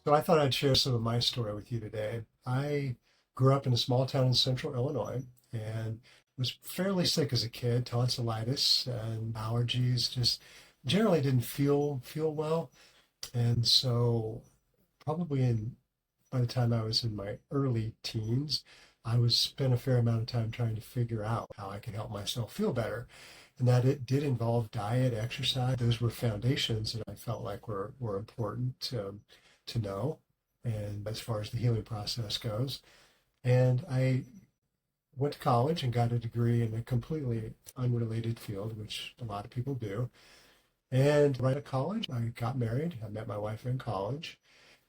So I thought I'd share some of my story with you today. I grew up in a small town in central Illinois and was fairly sick as a kid, tonsillitis and allergies, just generally didn't feel well. And so probably in by the time I was in my early teens, I was spent a fair amount of time trying to figure out how I could help myself feel better. And that it did involve diet, exercise. Those were foundations that I felt like were important to know. And as far as the healing process goes, and I went to college and got a degree in a completely unrelated field, which a lot of people do. And right at college, I got married. I met my wife in college,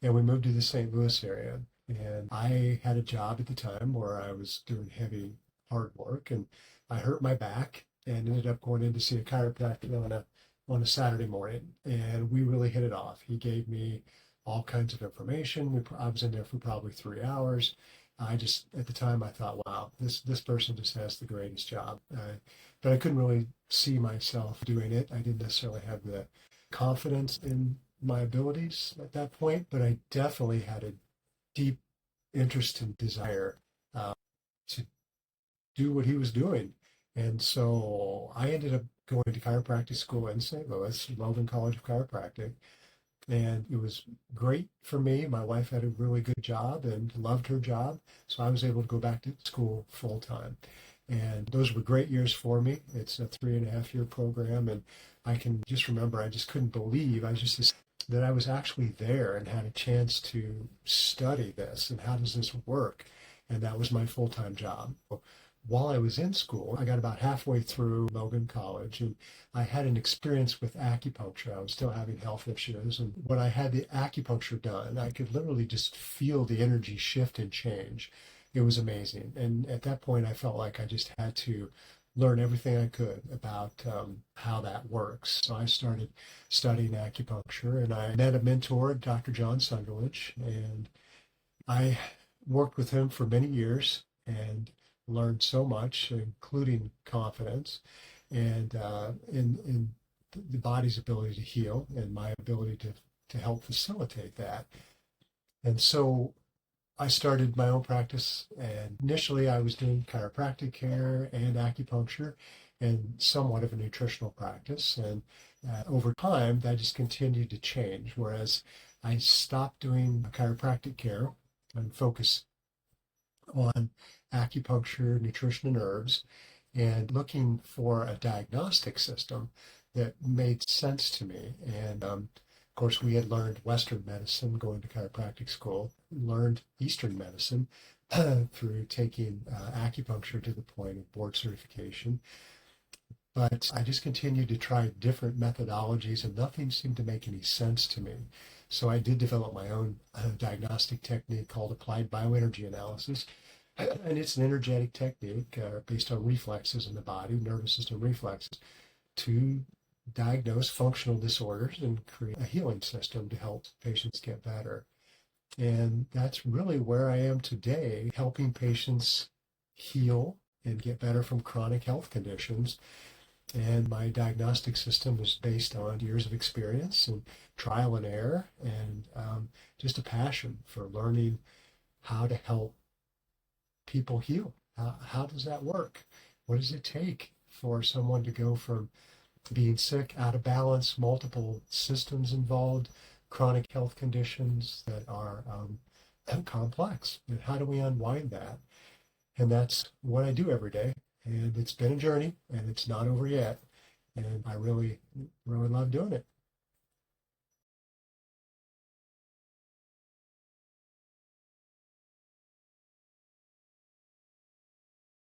and we moved to the St. Louis area. And I had a job at the time where I was doing heavy, hard work, and I hurt my back and ended up going in to see a chiropractor on a Saturday morning. And we really hit it off. He gave me all kinds of information. I was in there for probably 3 hours. I just at the time I thought, wow, this person just has the greatest job. But I couldn't really see myself doing it. I didn't necessarily have the confidence in my abilities at that point, but I definitely had a deep interest and desire to do what he was doing. And so I ended up going to chiropractic school in St. Louis, Logan College of Chiropractic. And it was great for me. My wife had a really good job and loved her job. So I was able to go back to school full time. And those were great years for me. It's a 3.5 year program. And I can just remember, I just couldn't believe, that I was actually there and had a chance to study this and how does this work? And that was my full time job. While I was in school, I got about halfway through Logan College and I had an experience with acupuncture. I was still having health issues. And when I had the acupuncture done, I could literally just feel the energy shift and change. It was amazing. And at that point, I felt like I just had to learn everything I could about how that works. So I started studying acupuncture and I met a mentor, Dr. John Sunderledge, and I worked with him for many years and learned so much, including confidence and in the body's ability to heal and my ability to help facilitate that. And so I started my own practice, and initially I was doing chiropractic care and acupuncture and somewhat of a nutritional practice. And over time, that just continued to change. Whereas I stopped doing chiropractic care and focused on acupuncture, nutrition, and herbs, and looking for a diagnostic system that made sense to me. And of course, we had learned Western medicine going to chiropractic school, learned Eastern medicine through taking acupuncture to the point of board certification. But I just continued to try different methodologies and nothing seemed to make any sense to me. So I did develop my own diagnostic technique called applied bioenergy analysis. And it's an energetic technique based on reflexes in the body, nervous system reflexes, to diagnose functional disorders and create a healing system to help patients get better. And that's really where I am today, helping patients heal and get better from chronic health conditions. And my diagnostic system is based on years of experience and trial and error and just a passion for learning how to help people heal. How does that work? What does it take for someone to go from being sick, out of balance, multiple systems involved, chronic health conditions that are complex? And how do we unwind that? And that's what I do every day. And it's been a journey and it's not over yet. And I really, really love doing it.